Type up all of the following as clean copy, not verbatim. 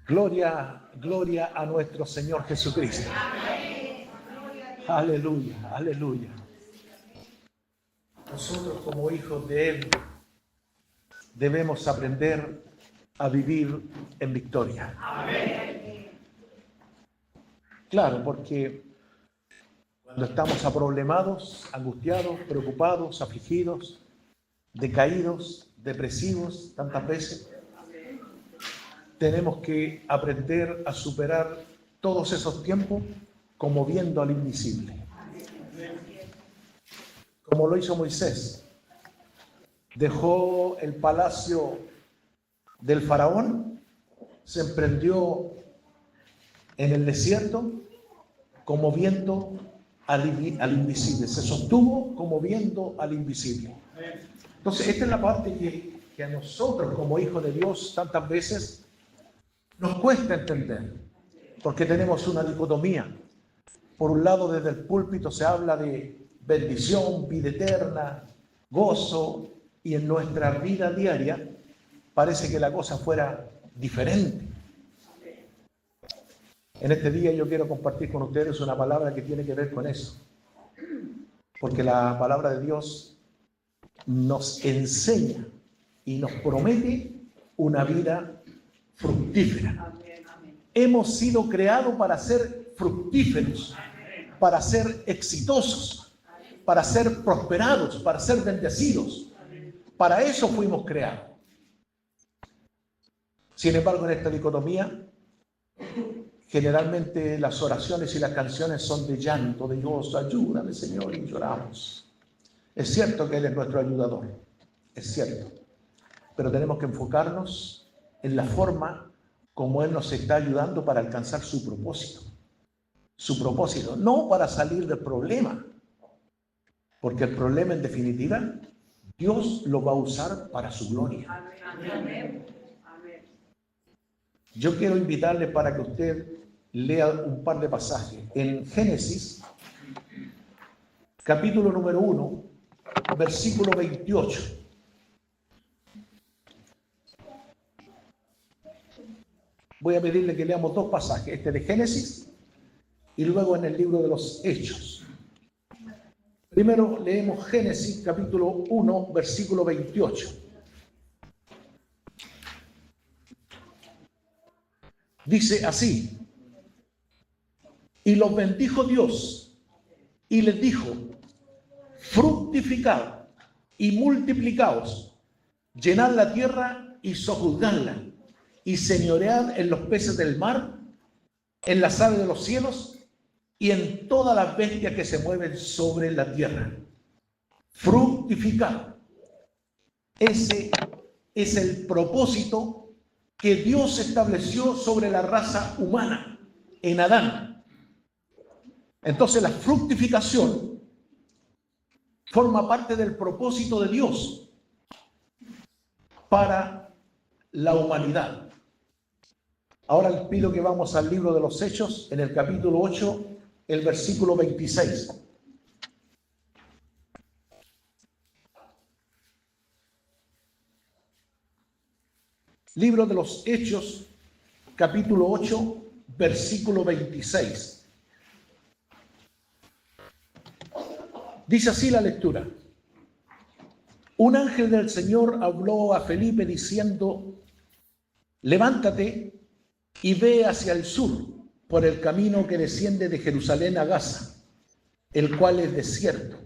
Gloria, gloria a nuestro Señor Jesucristo. Aleluya, aleluya. Nosotros como hijos de Él debemos aprender a vivir en victoria. Claro, porque cuando estamos aproblemados, angustiados, preocupados, afligidos, decaídos, depresivos, tantas veces, tenemos que aprender a superar todos esos tiempos como viendo al invisible. Como lo hizo Moisés. Dejó el palacio del faraón, se emprendió en el desierto como viendo al invisible. Se sostuvo como viendo al invisible. Entonces, esta es la parte que a nosotros como hijos de Dios tantas veces nos cuesta entender, porque tenemos una dicotomía. Por un lado, desde el púlpito se habla de bendición, vida eterna, gozo, y en nuestra vida diaria parece que la cosa fuera diferente. En este día yo quiero compartir con ustedes una palabra que tiene que ver con eso, porque la palabra de Dios nos enseña y nos promete una vida fructífera. Hemos sido creados para ser fructíferos, para ser exitosos, para ser prosperados, para ser bendecidos. Para eso fuimos creados. Sin embargo, en esta dicotomía, generalmente las oraciones y las canciones son de llanto, de gozo. Ayúdame, Señor, y lloramos. Es cierto que Él es nuestro ayudador, es cierto, pero tenemos que enfocarnos en la forma como Él nos está ayudando para alcanzar su propósito. Su propósito, no para salir del problema, porque el problema en definitiva, Dios lo va a usar para su gloria. Yo quiero invitarle para que usted lea un par de pasajes. En Génesis, capítulo número 1, versículo 28. Voy a pedirle que leamos dos pasajes, este de Génesis y luego en el libro de los Hechos. Primero leemos Génesis capítulo 1, versículo 28. Dice así: y los bendijo Dios y les dijo: fructificad y multiplicaos, llenad la tierra y sojuzgadla, y señoread en los peces del mar, en las aves de los cielos y en todas las bestias que se mueven sobre la tierra. Fructificad. Ese es el propósito que Dios estableció sobre la raza humana en Adán. Entonces la fructificación forma parte del propósito de Dios para la humanidad. Ahora les pido que vamos al libro de los Hechos, en el capítulo 8, el versículo 26. Libro de los Hechos, capítulo 8, versículo 26. Dice así la lectura: un ángel del Señor habló a Felipe diciendo: levántate y ve hacia el sur por el camino que desciende de Jerusalén a Gaza, el cual es desierto.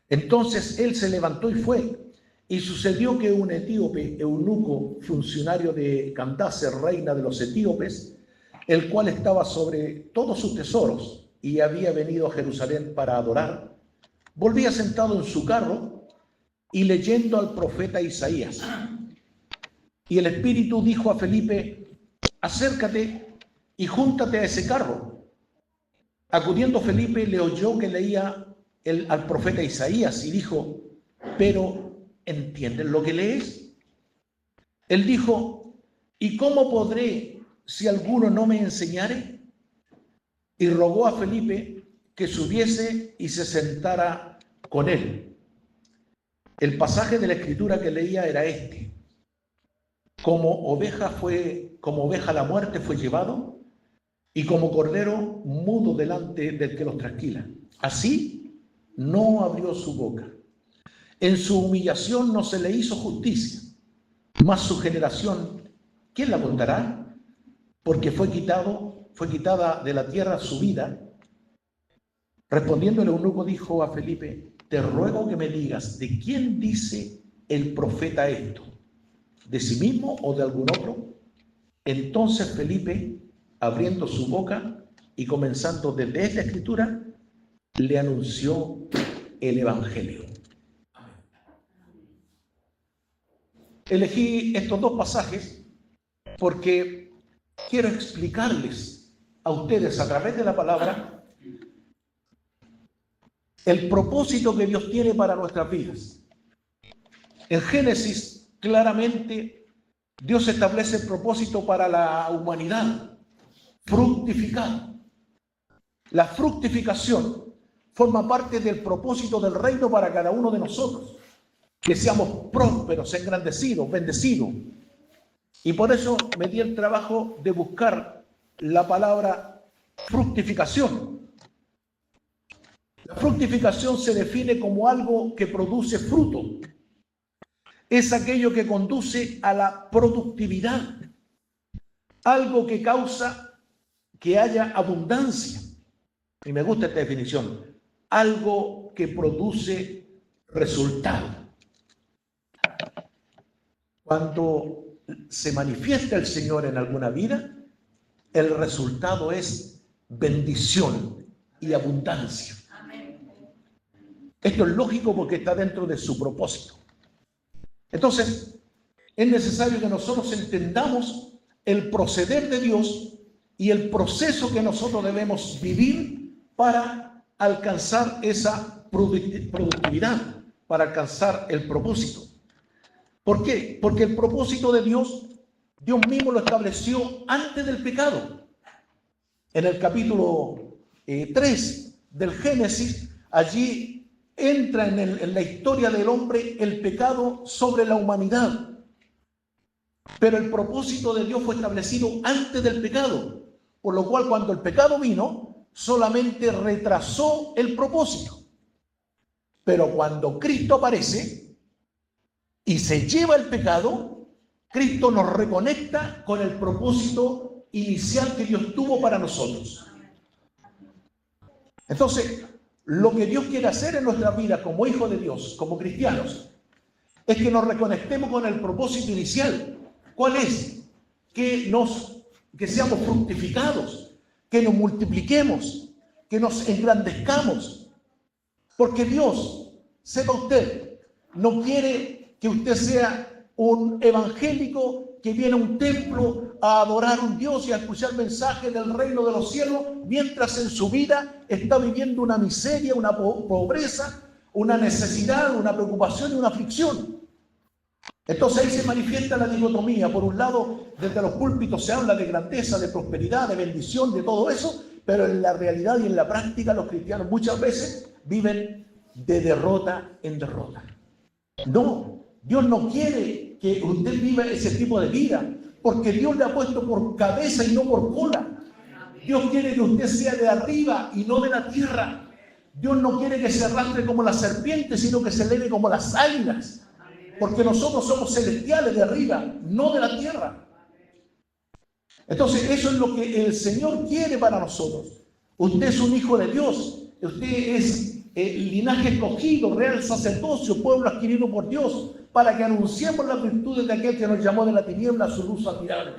Entonces él se levantó y fue, y sucedió que un etíope, eunuco, funcionario de Candace, reina de los etíopes, el cual estaba sobre todos sus tesoros y había venido a Jerusalén para adorar, volvía sentado en su carro y leyendo al profeta Isaías. Y el Espíritu dijo a Felipe: acércate y júntate a ese carro. Acudiendo Felipe, le oyó que leía al profeta Isaías y dijo: pero ¿entiendes lo que lees? Él dijo: ¿y cómo podré si alguno no me enseñare? Y rogó a Felipe que subiese y se sentara con él. El pasaje de la Escritura que leía era este: como oveja a la muerte fue llevado, y como cordero mudo delante del que los trasquila. Así no abrió su boca. En su humillación no se le hizo justicia. Mas su generación, ¿quién la contará? Porque fue quitada de la tierra su vida. Respondiendo el eunuco dijo a Felipe: te ruego que me digas, ¿de quién dice el profeta esto? ¿De sí mismo o de algún otro? Entonces Felipe, abriendo su boca y comenzando desde esta escritura, le anunció el evangelio. Elegí estos dos pasajes porque quiero explicarles a ustedes a través de la palabra el propósito que Dios tiene para nuestras vidas. En Génesis, claramente, Dios establece el propósito para la humanidad: fructificar. La fructificación forma parte del propósito del reino para cada uno de nosotros, que seamos prósperos, engrandecidos, bendecidos. Y por eso me di el trabajo de buscar la palabra fructificación. La fructificación se define como algo que produce fruto. Es aquello que conduce a la productividad, algo que causa que haya abundancia. Y me gusta esta definición: algo que produce resultado. Cuando se manifiesta el Señor en alguna vida, el resultado es bendición y abundancia. Esto es lógico porque está dentro de su propósito. Entonces, es necesario que nosotros entendamos el proceder de Dios y el proceso que nosotros debemos vivir para alcanzar esa productividad, para alcanzar el propósito. ¿Por qué? Porque el propósito de Dios mismo lo estableció antes del pecado. En el capítulo 3 del Génesis, allí entra en la historia del hombre el pecado sobre la humanidad. Pero el propósito de Dios fue establecido antes del pecado, por lo cual cuando el pecado vino, solamente retrasó el propósito. Pero cuando Cristo aparece y se lleva el pecado, Cristo nos reconecta con el propósito inicial que Dios tuvo para nosotros. Entonces, lo que Dios quiere hacer en nuestra vida como hijos de Dios, como cristianos, es que nos reconectemos con el propósito inicial. ¿Cuál es? Que seamos fructificados, que nos multipliquemos, que nos engrandezcamos. Porque Dios, sepa usted, no quiere que usted sea un evangélico que viene a un templo a adorar a un Dios y a escuchar mensajes del reino de los cielos, mientras en su vida está viviendo una miseria, una pobreza, una necesidad, una preocupación y una aflicción. Entonces ahí se manifiesta la dicotomía. Por un lado, desde los púlpitos se habla de grandeza, de prosperidad, de bendición, de todo eso, pero en la realidad y en la práctica los cristianos muchas veces viven de derrota en derrota. No, Dios no quiere que usted viva ese tipo de vida, porque Dios le ha puesto por cabeza y no por cola. Dios quiere que usted sea de arriba y no de la tierra. Dios no quiere que se arrastre como la serpiente, sino que se eleve como las águilas. Porque nosotros somos celestiales de arriba, no de la tierra. Entonces, eso es lo que el Señor quiere para nosotros. Usted es un hijo de Dios. Usted es linaje escogido, real sacerdocio, pueblo adquirido por Dios, para que anunciemos las virtudes de aquel que nos llamó de la tiniebla a su luz admirable.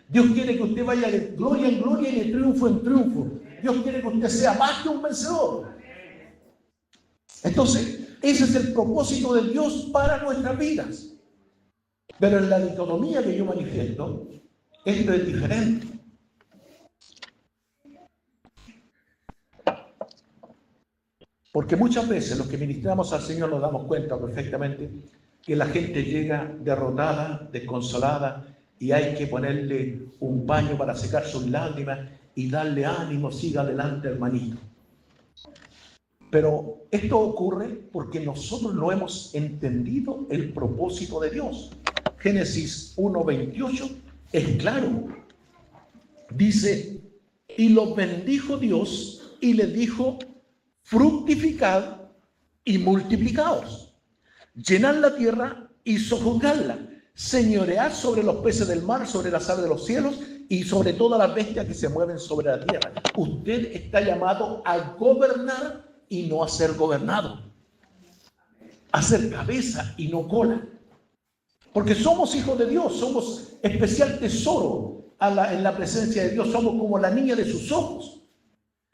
Dios quiere que usted vaya de gloria en gloria y de triunfo en triunfo. Dios quiere que usted sea más que un vencedor. Entonces, ese es el propósito de Dios para nuestras vidas. Pero en la dicotomía que yo manifiesto, esto es diferente. Porque muchas veces los que ministramos al Señor nos damos cuenta perfectamente que la gente llega derrotada, desconsolada, y hay que ponerle un paño para secar sus lágrimas y darle ánimo: siga adelante, hermanito. Pero esto ocurre porque nosotros no hemos entendido el propósito de Dios. Génesis 1:28 es claro. Dice, y los bendijo Dios y les dijo, fructificad y multiplicaos, llenad la tierra y sojuzgadla, señoread sobre los peces del mar, sobre las aves de los cielos y sobre todas las bestias que se mueven sobre la tierra. Usted está llamado a gobernar y no a ser gobernado, a ser cabeza y no cola, porque somos hijos de Dios, somos especial tesoro en la presencia de Dios, somos como la niña de sus ojos.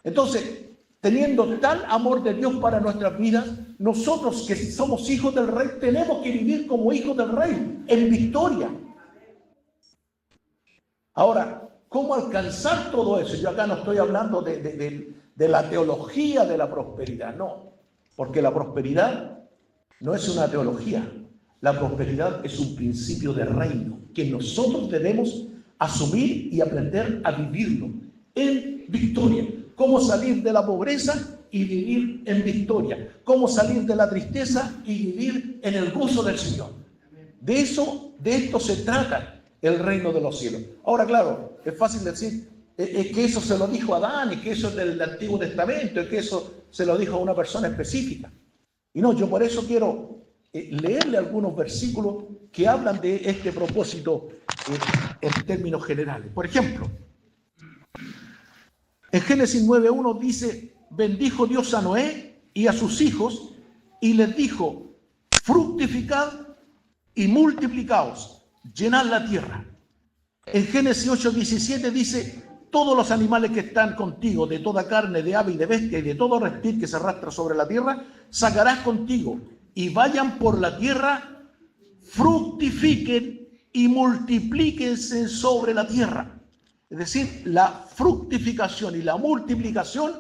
Entonces, teniendo tal amor de Dios para nuestras vidas, nosotros que somos hijos del Rey, tenemos que vivir como hijos del Rey, en victoria. Ahora, ¿cómo alcanzar todo eso? Yo acá no estoy hablando de la teología de la prosperidad, no, porque la prosperidad no es una teología, la prosperidad es un principio de reino que nosotros debemos asumir y aprender a vivirlo en victoria. Cómo salir de la pobreza y vivir en victoria. Cómo salir de la tristeza y vivir en el gozo del Señor. De esto se trata el reino de los cielos. Ahora, claro, es fácil decir que eso se lo dijo a Adán y que eso es del Antiguo Testamento y que eso se lo dijo a una persona específica. Y no, yo por eso quiero leerle algunos versículos que hablan de este propósito en términos generales. Por ejemplo, en Génesis 9:1 dice, bendijo Dios a Noé y a sus hijos y les dijo, fructificad y multiplicaos, llenad la tierra. En Génesis 8:17 dice, todos los animales que están contigo, de toda carne, de ave y de bestia y de todo reptil que se arrastra sobre la tierra, sacarás contigo y vayan por la tierra, fructifiquen y multiplíquense sobre la tierra. Es decir, la fructificación y la multiplicación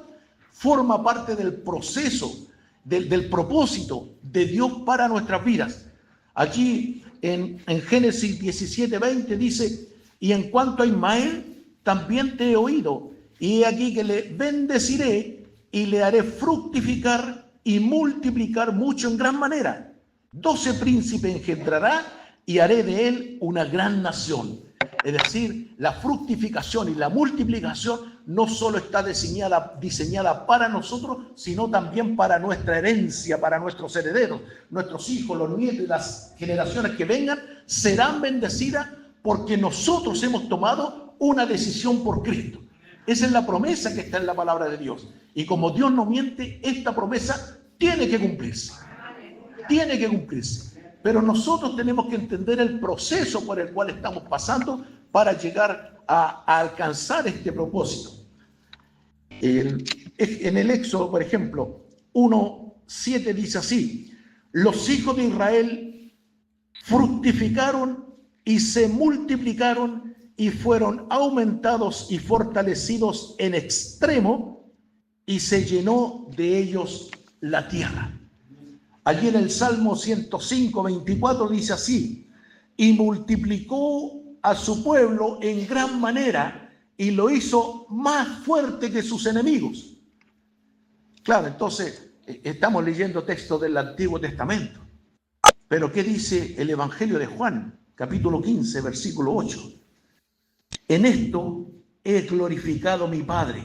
forma parte del proceso, del propósito de Dios para nuestras vidas. Aquí en Génesis 17:20 dice, y en cuanto a Ismael, también te he oído, y he aquí que le bendeciré y le haré fructificar y multiplicar mucho en gran manera. 12 príncipes engendrará y haré de él una gran nación. Es decir, la fructificación y la multiplicación no solo está diseñada para nosotros, sino también para nuestra herencia, para nuestros herederos. Nuestros hijos, los nietos y las generaciones que vengan serán bendecidas porque nosotros hemos tomado una decisión por Cristo. Esa es la promesa que está en la palabra de Dios. Y como Dios no miente, esta promesa tiene que cumplirse. Tiene que cumplirse. Pero nosotros tenemos que entender el proceso por el cual estamos pasando para llegar a alcanzar este propósito. En el Éxodo, por ejemplo, 1:7 dice así, los hijos de Israel fructificaron y se multiplicaron y fueron aumentados y fortalecidos en extremo y se llenó de ellos la tierra. Allí en el Salmo 105:24 dice así, y multiplicó a su pueblo en gran manera y lo hizo más fuerte que sus enemigos. Claro, entonces estamos leyendo textos del Antiguo Testamento. Pero ¿qué dice el Evangelio de Juan? Capítulo 15, versículo 8. En esto he glorificado a mi Padre,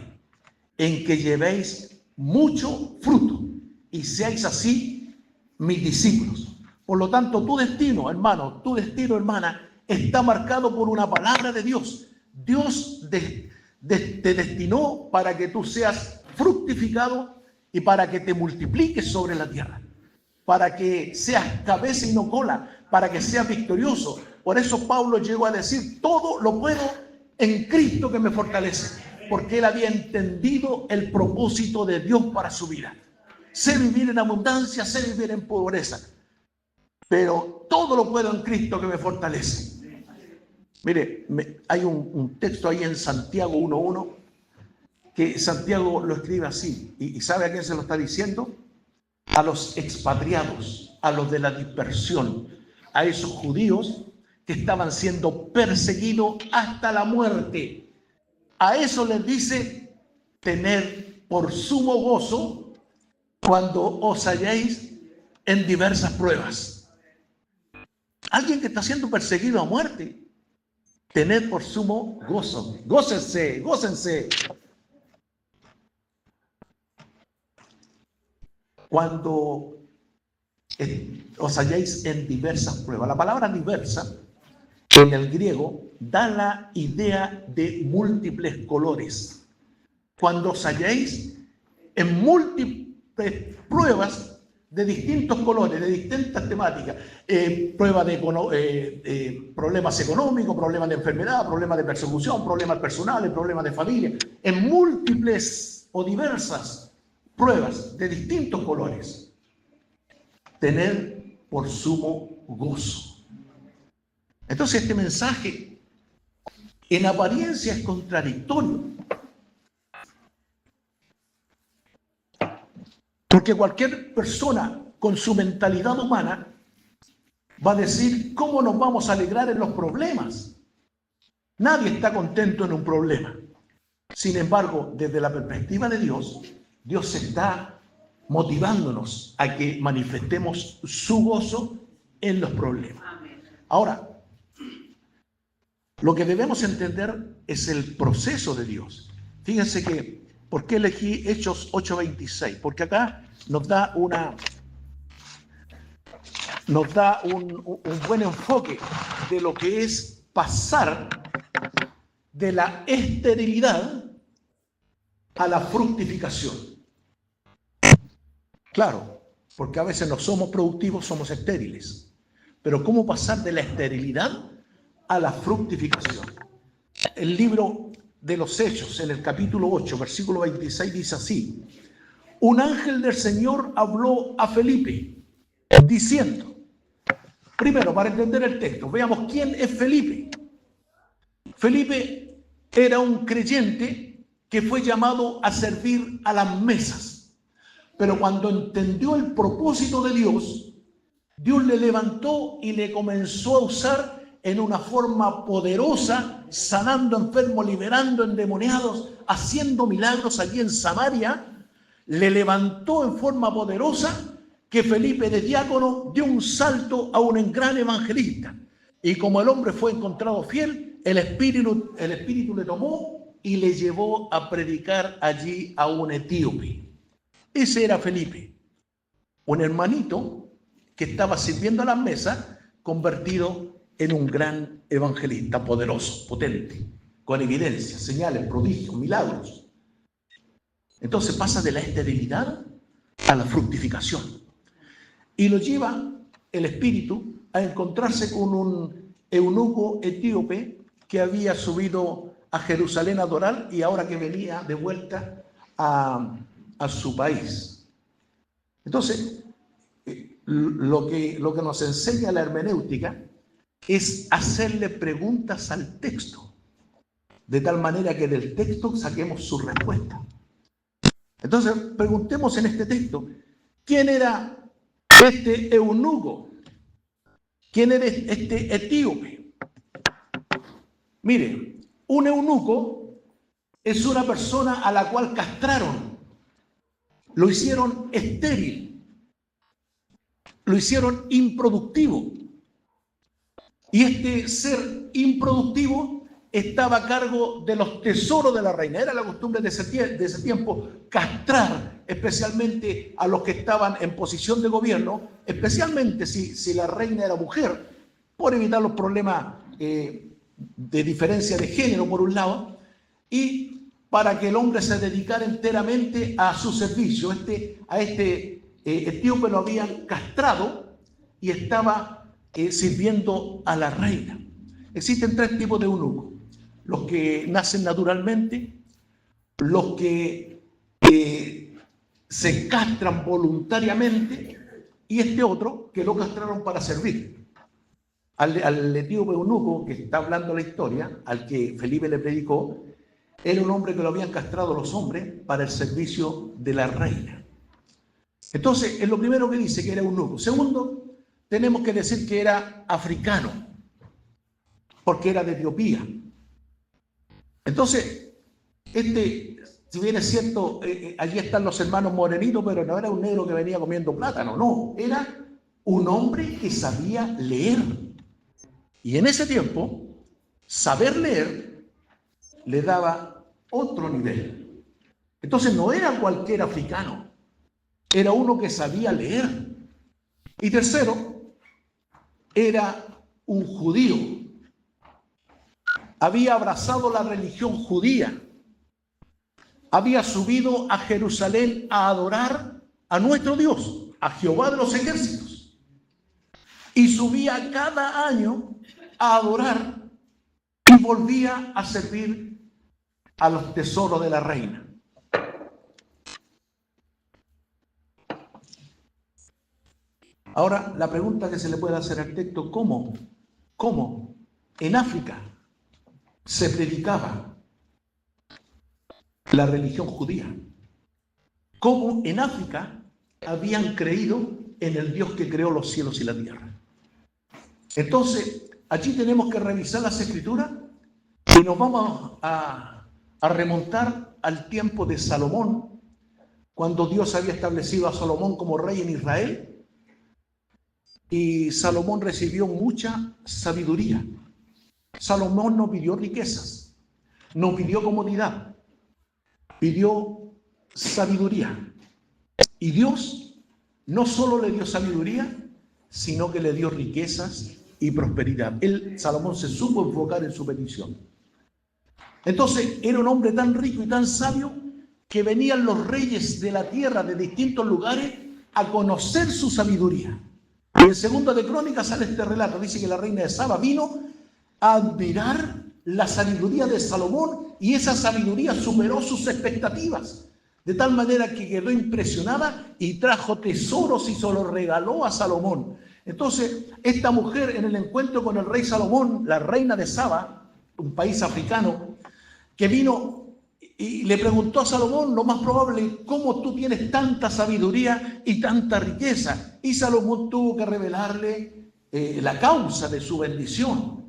en que llevéis mucho fruto y seáis así mis discípulos. Por lo tanto, tu destino, hermano, tu destino, hermana, está marcado por una palabra de Dios. Dios te destinó para que tú seas fructificado y para que te multipliques sobre la tierra, para que seas cabeza y no cola, para que seas victorioso. Por eso Pablo llegó a decir, todo lo puedo en Cristo que me fortalece, porque él había entendido el propósito de Dios para su vida. Sé vivir en abundancia, sé vivir en pobreza, pero todo lo puedo en Cristo que me fortalece. Mire, hay un texto ahí en Santiago 1:1 que Santiago lo escribe así, y ¿sabe a quién se lo está diciendo? A los expatriados, a los de la dispersión, a esos judíos que estaban siendo perseguidos hasta la muerte. A eso les dice, tener por sumo gozo cuando os halléis en diversas pruebas. alguien que está siendo perseguido a muerte, tened por sumo gozo. Gócense, gócense. Cuando os halléis en diversas pruebas. La palabra diversa en el griego da la idea de múltiples colores. Cuando os halléis en múltiples pruebas de distintos colores, de distintas temáticas, pruebas de problemas económicos, problemas de enfermedad, problemas de persecución, problemas personales, problemas de familia, en múltiples o diversas pruebas de distintos colores, tener por sumo gozo. Entonces este mensaje en apariencia es contradictorio, porque cualquier persona con su mentalidad humana va a decir, ¿cómo nos vamos a alegrar en los problemas? Nadie está contento en un problema. Sin embargo, desde la perspectiva de Dios, Dios está motivándonos a que manifestemos su gozo en los problemas. Ahora, lo que debemos entender es el proceso de Dios. Fíjense que, ¿por qué elegí Hechos 8:26? Porque acá nos da un buen enfoque de lo que es pasar de la esterilidad a la fructificación. Claro, porque a veces no somos productivos, somos estériles. Pero ¿cómo pasar de la esterilidad a la fructificación? El libro de los Hechos, en el capítulo 8, versículo 26, dice así: un ángel del Señor habló a Felipe, diciendo, primero, para entender el texto, veamos quién es Felipe. Felipe era un creyente que fue llamado a servir a las mesas. Pero cuando entendió el propósito de Dios, Dios le levantó y le comenzó a usar en una forma poderosa, sanando enfermos, liberando endemoniados, haciendo milagros allí en Samaria. Le levantó en forma poderosa que Felipe de diácono dio un salto a un gran evangelista. Y como el hombre fue encontrado fiel, el Espíritu le tomó y le llevó a predicar allí a un etíope. Ese era Felipe, un hermanito que estaba sirviendo a las mesas, convertido en un gran evangelista poderoso, potente, con evidencias, señales, prodigios, milagros. Entonces pasa de la esterilidad a la fructificación. Y lo lleva el Espíritu a encontrarse con un eunuco etíope que había subido a Jerusalén a adorar y ahora que venía de vuelta a su país. Entonces, lo que nos enseña la hermenéutica es hacerle preguntas al texto, de tal manera que del texto saquemos su respuesta. Entonces, preguntemos en este texto, ¿quién era este eunuco? ¿Quién era este etíope? Mire, un eunuco es una persona a la cual castraron, lo hicieron estéril, lo hicieron improductivo. Y este ser improductivo estaba a cargo de los tesoros de la reina. Era la costumbre de ese tiempo castrar especialmente a los que estaban en posición de gobierno, especialmente si la reina era mujer, por evitar los problemas de diferencia de género por un lado, y para que el hombre se dedicara enteramente a su servicio. A este etíope lo habían castrado y estaba sirviendo a la reina. Existen tres tipos de eunucos: los que nacen naturalmente, los que se castran voluntariamente, y este otro que lo castraron para servir. Al etíope eunuco que está hablando la historia, al que Felipe le predicó, era un hombre que lo habían castrado los hombres para el servicio de la reina. Entonces, es lo primero que dice, que era eunuco. Segundo, tenemos que decir que era africano, porque era de Etiopía. Entonces, si bien es cierto, allí están los hermanos morenitos, pero no era un negro que venía comiendo plátano, no, era un hombre que sabía leer. Y en ese tiempo, saber leer le daba otro nivel. Entonces no era cualquier africano, era uno que sabía leer. Y tercero, era un judío. Había abrazado la religión judía. Había subido a Jerusalén a adorar a nuestro Dios, a Jehová de los ejércitos. Y subía cada año a adorar y volvía a servir a los tesoros de la reina. Ahora, la pregunta que se le puede hacer al texto, ¿cómo en África se predicaba la religión judía? ¿Cómo en África habían creído en el Dios que creó los cielos y la tierra? Entonces, allí tenemos que revisar las Escrituras y nos vamos a remontar al tiempo de Salomón, cuando Dios había establecido a Salomón como rey en Israel. Y Salomón recibió mucha sabiduría. Salomón no pidió riquezas, no pidió comodidad, pidió sabiduría. Y Dios no solo le dio sabiduría, sino que le dio riquezas y prosperidad. Salomón se supo enfocar en su petición. Entonces, era un hombre tan rico y tan sabio que venían los reyes de la tierra de distintos lugares a conocer su sabiduría. Y en Segunda de Crónicas sale este relato, dice que la reina de Saba vino a admirar la sabiduría de Salomón y esa sabiduría superó sus expectativas, de tal manera que quedó impresionada y trajo tesoros y se los regaló a Salomón. Entonces, esta mujer en el encuentro con el rey Salomón, la reina de Saba, un país africano, que vino y le preguntó a Salomón, lo más probable, ¿cómo tú tienes tanta sabiduría y tanta riqueza? Y Salomón tuvo que revelarle la causa de su bendición.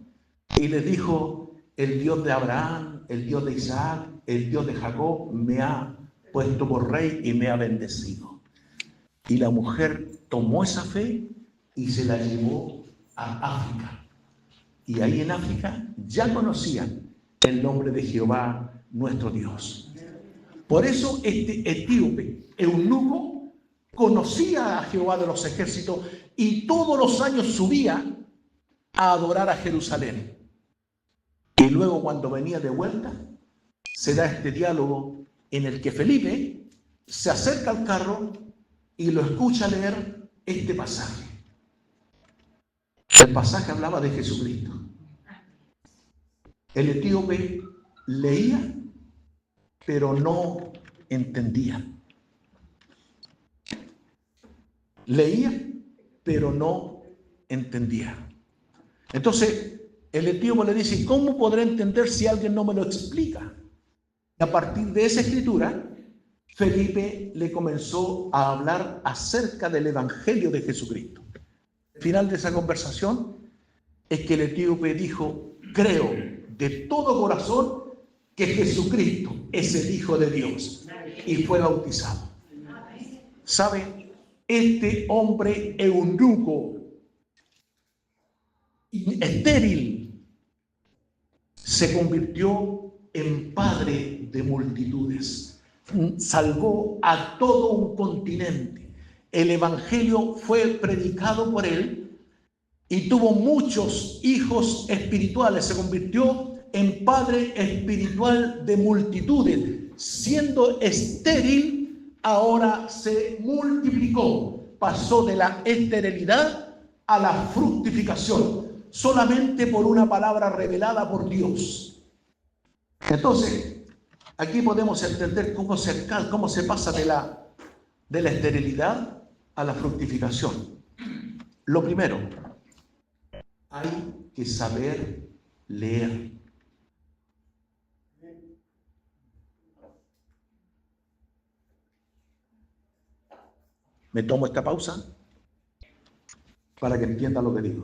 Y le dijo, el Dios de Abraham, el Dios de Isaac, el Dios de Jacob me ha puesto por rey y me ha bendecido. Y la mujer tomó esa fe y se la llevó a África. Y ahí en África ya conocían el nombre de Jehová, nuestro Dios. Por eso este etíope, eunuco, conocía a Jehová de los ejércitos y todos los años subía a adorar a Jerusalén. Y luego cuando venía de vuelta, se da este diálogo en el que Felipe se acerca al carro y lo escucha leer este pasaje. El pasaje hablaba de Jesucristo. El etíope leía, pero no entendía. Leía, pero no entendía. Entonces, el etíope le dice, ¿cómo podré entender si alguien no me lo explica? Y a partir de esa escritura, Felipe le comenzó a hablar acerca del Evangelio de Jesucristo. Al final de esa conversación es que el etíope dijo, creo de todo corazón que Jesucristo es el Hijo de Dios, y fue bautizado. ¿Sabe? Este hombre eunuco, estéril, se convirtió en padre de multitudes. Salvó a todo un continente. El Evangelio fue predicado por él y tuvo muchos hijos espirituales. Se convirtió en padre espiritual de multitudes. Siendo estéril, ahora se multiplicó. Pasó de la esterilidad a la fructificación, solamente por una palabra revelada por Dios. Entonces, aquí podemos entender cómo se pasa de la esterilidad a la fructificación. Lo primero, hay que saber leer. Me tomo esta pausa para que entienda lo que digo.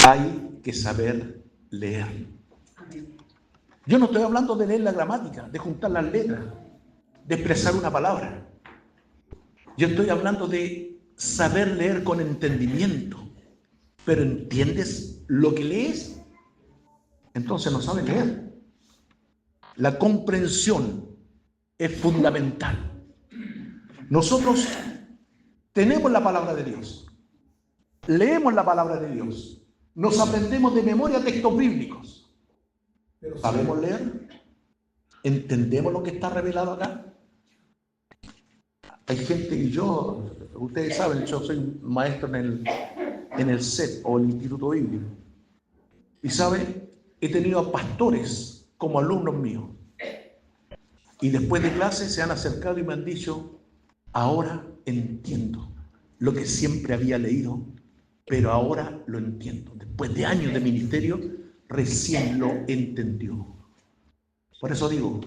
Hay que saber leer. Yo no estoy hablando de leer la gramática, de juntar las letras, de expresar una palabra. Yo estoy hablando de saber leer con entendimiento. pero entiendes lo que lees, entonces no sabes leer. La comprensión es fundamental. Nosotros tenemos la palabra de Dios, leemos la palabra de Dios, nos aprendemos de memoria textos bíblicos, pero ¿sabemos leer? ¿Entendemos lo que está revelado acá? Hay gente, y yo, ustedes saben, yo soy maestro en el CEP o el Instituto Bíblico, y sabe, he tenido a pastores como alumnos míos, y después de clase se han acercado y me han dicho: ahora entiendo lo que siempre había leído, pero ahora lo entiendo. Después de años de ministerio, recién lo entendió. Por eso digo,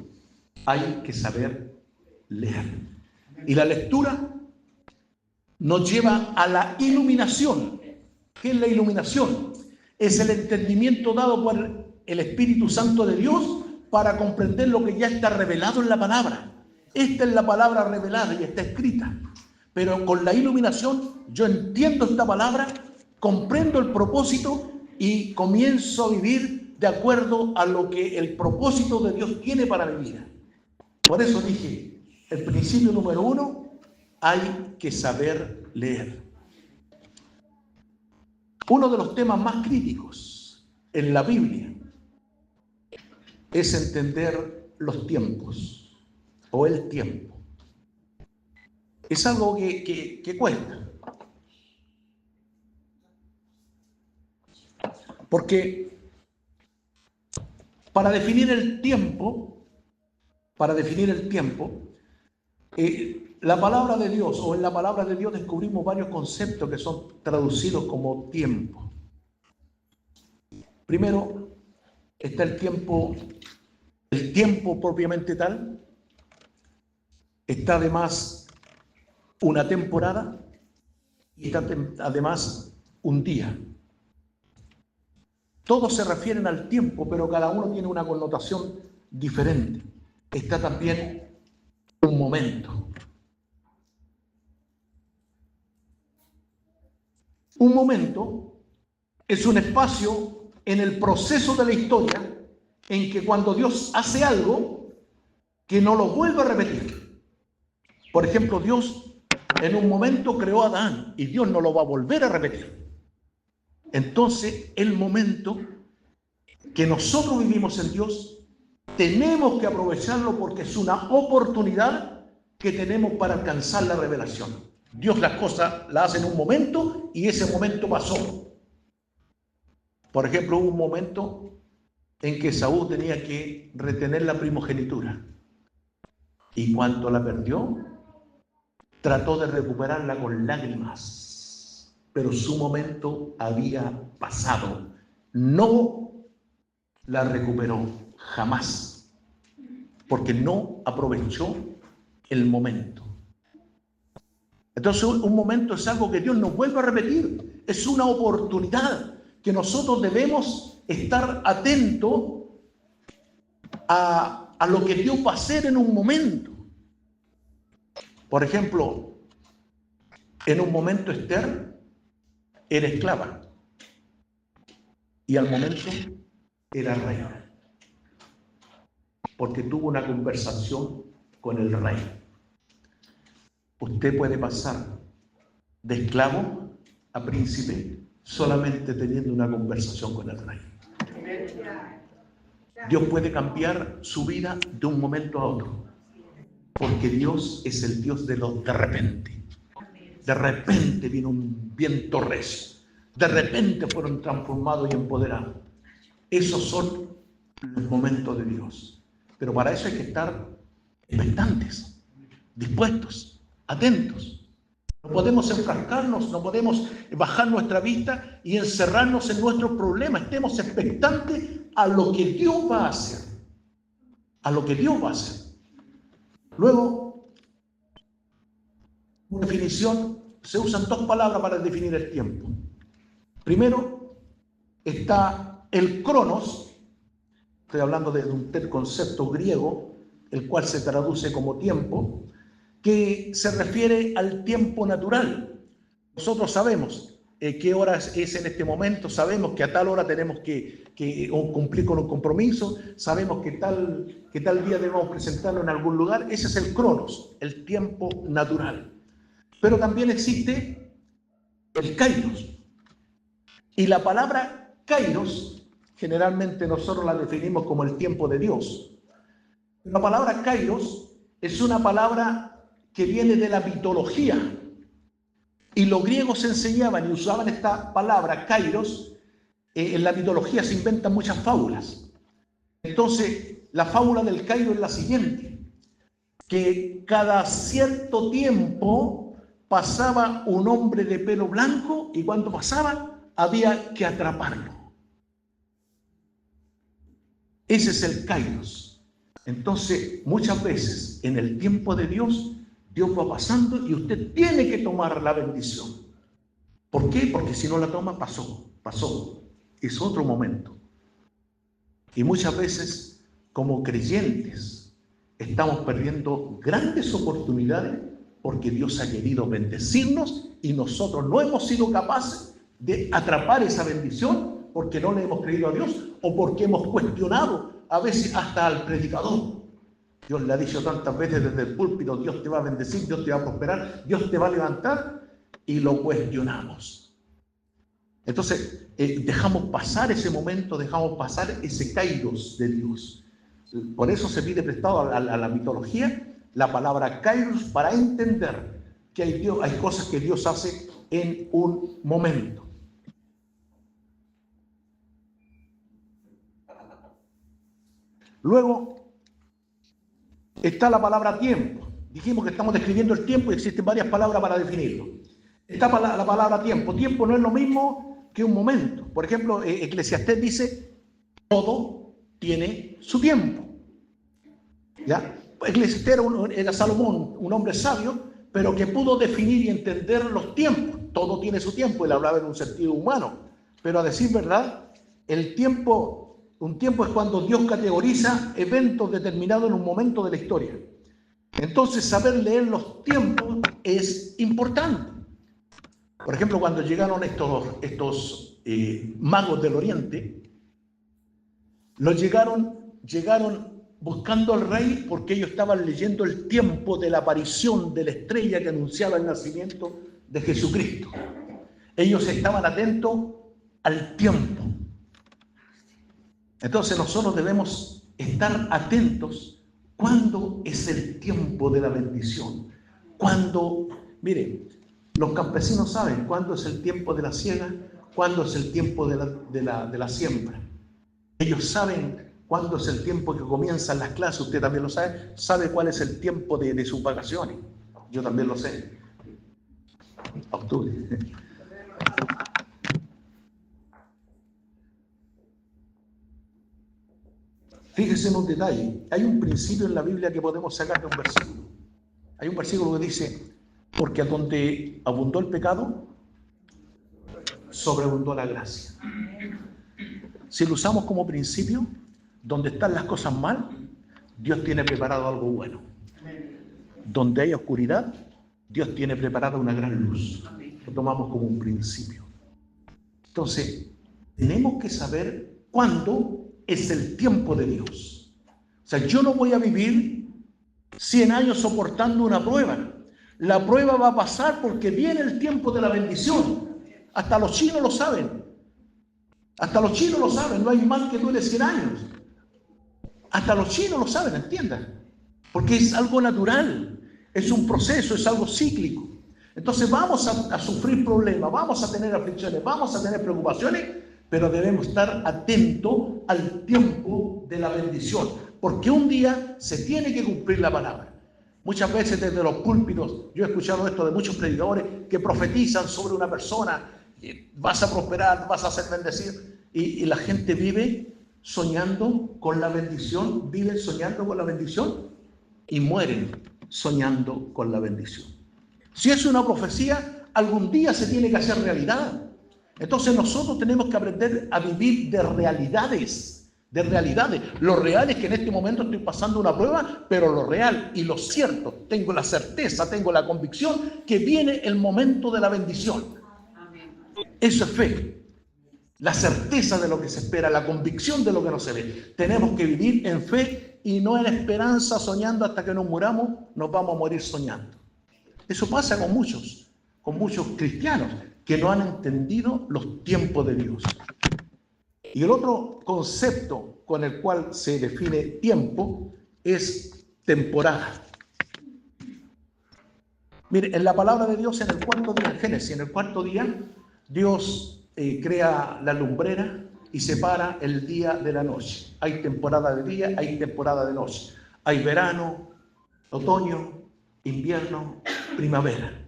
hay que saber leer. Y la lectura nos lleva a la iluminación. ¿Qué es la iluminación? Es el entendimiento dado por el Espíritu Santo de Dios para comprender lo que ya está revelado en la palabra. Esta es la palabra revelada y está escrita. Pero con la iluminación yo entiendo esta palabra, comprendo el propósito y comienzo a vivir de acuerdo a lo que el propósito de Dios tiene para mi vida. Por eso dije, el principio número 1, hay que saber leer. Uno de los temas más críticos en la Biblia es entender los tiempos o el tiempo. Es algo que cuesta. Porque para definir el tiempo, la palabra de Dios, o en la palabra de Dios descubrimos varios conceptos que son traducidos como tiempo. Primero está el tiempo propiamente tal. Está además una temporada y está además un día. Todos se refieren al tiempo, pero cada uno tiene una connotación diferente. Está también un momento. Un momento es un espacio en el proceso de la historia en que cuando Dios hace algo, que no lo vuelve a repetir. Por ejemplo, Dios en un momento creó a Adán y Dios no lo va a volver a repetir. Entonces, el momento que nosotros vivimos en Dios, tenemos que aprovecharlo porque es una oportunidad que tenemos para alcanzar la revelación. Dios las cosas las hace en un momento y ese momento pasó. Por ejemplo, hubo un momento en que Saúl tenía que retener la primogenitura. Y cuando la perdió, trató de recuperarla con lágrimas. Pero su momento había pasado. No la recuperó jamás. Porque no aprovechó el momento. Entonces, un momento es algo que Dios nos vuelve a repetir. Es una oportunidad que nosotros debemos estar atentos a lo que Dios va a hacer en un momento. Por ejemplo, en un momento Esther era esclava y al momento era reina, porque tuvo una conversación con el rey. Usted puede pasar de esclavo a príncipe solamente teniendo una conversación con el rey. Dios puede cambiar su vida de un momento a otro, porque Dios es el Dios de los de repente. De repente vino un viento recio, de repente fueron transformados y empoderados. Esos son los momentos de Dios. Pero para eso hay que estar expectantes, dispuestos, atentos. No podemos enfrascarnos, no podemos bajar nuestra vista y encerrarnos en nuestros problemas. Estemos expectantes a lo que Dios va a hacer. A lo que Dios va a hacer. Luego, por definición, se usan dos palabras para definir el tiempo. Primero, está el cronos. Estoy hablando de un concepto griego, el cual se traduce como tiempo, que se refiere al tiempo natural. Nosotros sabemos qué hora es en este momento, sabemos que a tal hora tenemos que cumplir con un compromiso, sabemos que tal día debemos presentarlo en algún lugar. Ese es el cronos, el tiempo natural. Pero también existe el kairos. Y la palabra kairos, generalmente nosotros la definimos como el tiempo de Dios. La palabra kairos es una palabra que viene de la mitología. Y los griegos enseñaban y usaban esta palabra, kairos. En la mitología se inventan muchas fábulas. Entonces, la fábula del kairos es la siguiente: que cada cierto tiempo pasaba un hombre de pelo blanco y cuando pasaba había que atraparlo. Ese es el kairos. Entonces, muchas veces en el tiempo de Dios, Dios va pasando y usted tiene que tomar la bendición. ¿Por qué? Porque si no la toma, pasó. Es otro momento. Y muchas veces, como creyentes, estamos perdiendo grandes oportunidades porque Dios ha querido bendecirnos y nosotros no hemos sido capaces de atrapar esa bendición porque no le hemos creído a Dios o porque hemos cuestionado a veces hasta al predicador. Dios le ha dicho tantas veces desde el púlpito: Dios te va a bendecir, Dios te va a prosperar, Dios te va a levantar, y lo cuestionamos. Entonces, dejamos pasar ese momento, dejamos pasar ese kairos de Dios. Por eso se pide prestado a la mitología la palabra kairos para entender que hay cosas que Dios hace en un momento. Luego está la palabra tiempo. Dijimos que estamos describiendo el tiempo y existen varias palabras para definirlo. Está la palabra tiempo. Tiempo no es lo mismo que un momento. Por ejemplo, Eclesiastés dice: todo tiene su tiempo. ¿Ya? Eclesiastés era Salomón, un hombre sabio, pero que pudo definir y entender los tiempos. Todo tiene su tiempo. Él hablaba en un sentido humano. Pero a decir verdad, un tiempo es cuando Dios categoriza eventos determinados en un momento de la historia. Entonces, saber leer los tiempos es importante. Por ejemplo, cuando llegaron estos magos del Oriente, llegaron buscando al rey porque ellos estaban leyendo el tiempo de la aparición de la estrella que anunciaba el nacimiento de Jesucristo. Ellos estaban atentos al tiempo. Entonces nosotros debemos estar atentos cuándo es el tiempo de la bendición. Mire, los campesinos saben cuándo es el tiempo de la siega, cuándo es el tiempo de la siembra. Ellos saben cuándo es el tiempo que comienzan las clases. Usted también lo sabe cuál es el tiempo de sus vacaciones. Yo también lo sé. Octubre. Fíjese en un detalle. Hay un principio en la Biblia que podemos sacar de un versículo. Hay un versículo que dice: porque a donde abundó el pecado, sobreabundó la gracia. Si lo usamos como principio, donde están las cosas mal, Dios tiene preparado algo bueno. Donde hay oscuridad, Dios tiene preparada una gran luz. Lo tomamos como un principio. Entonces, tenemos que saber cuándo es el tiempo de Dios. O sea, yo no voy a vivir 100 años soportando una prueba. La prueba va a pasar porque viene el tiempo de la bendición. Hasta los chinos lo saben. No hay mal que dure 100 años. Hasta los chinos lo saben, entiendan. Porque es algo natural. Es un proceso, es algo cíclico. Entonces vamos a sufrir problemas, vamos a tener aflicciones, vamos a tener preocupaciones, pero debemos estar atentos al tiempo de la bendición, porque un día se tiene que cumplir la palabra. Muchas veces desde los púlpitos, yo he escuchado esto de muchos predicadores que profetizan sobre una persona: vas a prosperar, vas a ser bendecido, y la gente vive soñando con la bendición, y mueren soñando con la bendición. Si es una profecía, algún día se tiene que hacer realidad. Entonces nosotros tenemos que aprender a vivir de realidades. Lo real es que en este momento estoy pasando una prueba, pero lo real y lo cierto, tengo la certeza, tengo la convicción que viene el momento de la bendición. Eso es fe. La certeza de lo que se espera, la convicción de lo que no se ve. Tenemos que vivir en fe y no en esperanza, soñando hasta que nos muramos, nos vamos a morir soñando. Eso pasa con muchos cristianos que no han entendido los tiempos de Dios. Y el otro concepto con el cual se define tiempo es temporada. Mire, en la palabra de Dios, en el cuarto día, en Génesis, en el cuarto día, Dios crea la lumbrera y separa el día de la noche. Hay temporada de día, hay temporada de noche. Hay verano, otoño, invierno, primavera.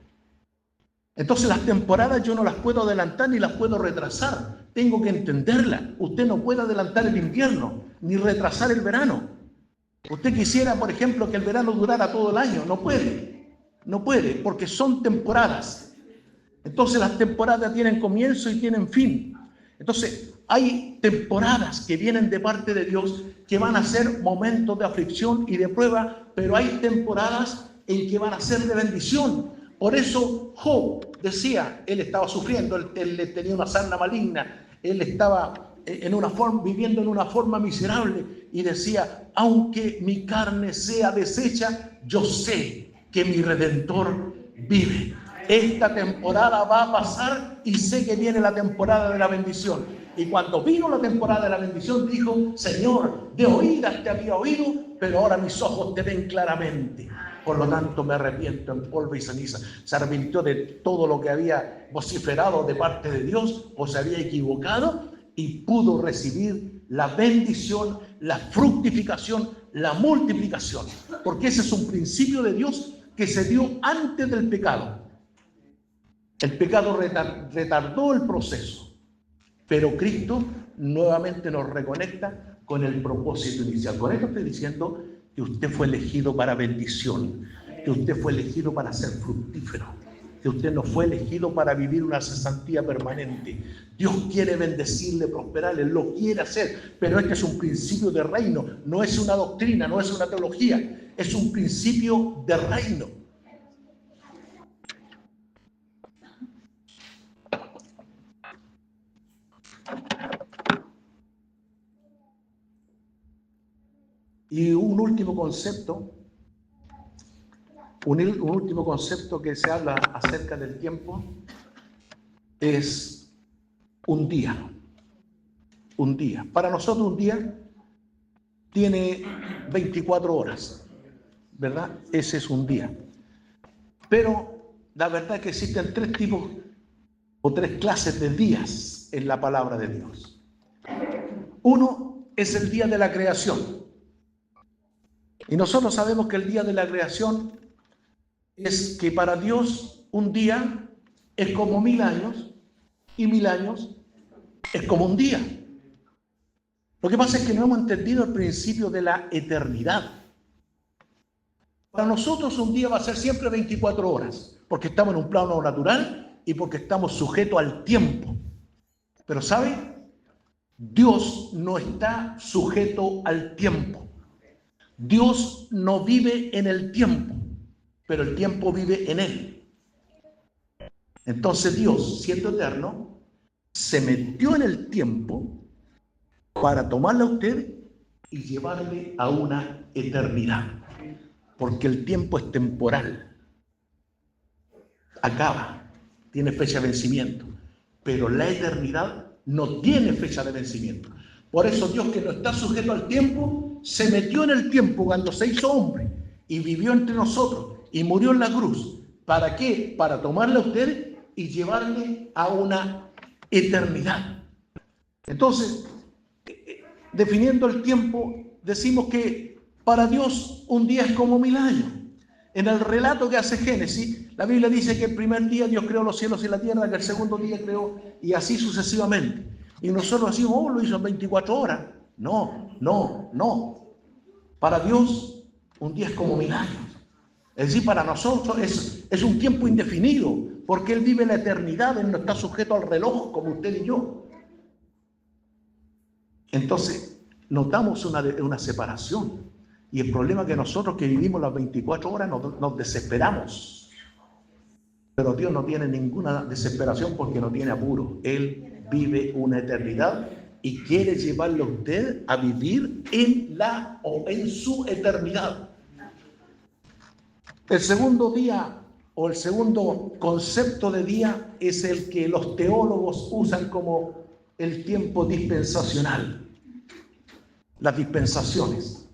Entonces las temporadas yo no las puedo adelantar ni las puedo retrasar. Tengo que entenderlas. Usted no puede adelantar el invierno ni retrasar el verano. Usted quisiera, por ejemplo, que el verano durara todo el año. No puede. No puede, porque son temporadas. Entonces las temporadas tienen comienzo y tienen fin. Entonces hay temporadas que vienen de parte de Dios que van a ser momentos de aflicción y de prueba, pero hay temporadas en que van a ser de bendición. Por eso Job decía, él estaba sufriendo, él tenía una sarna maligna, él estaba viviendo en una forma miserable y decía, aunque mi carne sea deshecha, yo sé que mi Redentor vive. Esta temporada va a pasar y sé que viene la temporada de la bendición. Y cuando vino la temporada de la bendición, dijo, Señor, de oídas te había oído, pero ahora mis ojos te ven claramente. Por lo tanto, me arrepiento en polvo y ceniza. Se arrepintió de todo lo que había vociferado de parte de Dios o se había equivocado y pudo recibir la bendición, la fructificación, la multiplicación. Porque ese es un principio de Dios que se dio antes del pecado. El pecado retardó el proceso, pero Cristo nuevamente nos reconecta con el propósito inicial. Con esto estoy diciendo que usted fue elegido para bendición, que usted fue elegido para ser fructífero, que usted no fue elegido para vivir una cesantía permanente. Dios quiere bendecirle, prosperarle, lo quiere hacer, pero este es un principio de reino, no es una doctrina, no es una teología, es un principio de reino. Y un último concepto que se habla acerca del tiempo es un día. Un día. Para nosotros un día tiene 24 horas, ¿verdad? Ese es un día. Pero la verdad es que existen 3 tipos o 3 clases de días en la palabra de Dios. Uno es el día de la creación. Y nosotros sabemos que el día de la creación es que para Dios un día es como 1000 años y 1000 años es como un día. Lo que pasa es que no hemos entendido el principio de la eternidad. Para nosotros un día va a ser siempre 24 horas, porque estamos en un plano natural y porque estamos sujetos al tiempo. Pero ¿sabe? Dios no está sujeto al tiempo. Dios no vive en el tiempo, pero el tiempo vive en Él. Entonces Dios, siendo eterno, se metió en el tiempo para tomarle a usted y llevarle a una eternidad. Porque el tiempo es temporal. Acaba, tiene fecha de vencimiento. Pero la eternidad no tiene fecha de vencimiento. Por eso Dios, que no está sujeto al tiempo, se metió en el tiempo cuando se hizo hombre y vivió entre nosotros y murió en la cruz. ¿Para qué? Para tomarle a usted y llevarle a una eternidad. Entonces, definiendo el tiempo, decimos que para Dios un día es como 1000 años. En el relato que hace Génesis, la Biblia dice que el primer día Dios creó los cielos y la tierra, que el segundo día creó, y así sucesivamente. Y nosotros decimos, lo hizo en 24 horas. No. Para Dios un día es como 1000 años. Es decir, para nosotros es un tiempo indefinido, porque Él vive la eternidad, Él no está sujeto al reloj como usted y yo. Entonces, notamos una separación. Y el problema es que nosotros que vivimos las 24 horas nos desesperamos. Pero Dios no tiene ninguna desesperación porque no tiene apuro. Él vive una eternidad y quiere llevarlo a usted a vivir en su eternidad. El segundo día o el segundo concepto de día es el que los teólogos usan como el tiempo dispensacional. Las dispensaciones.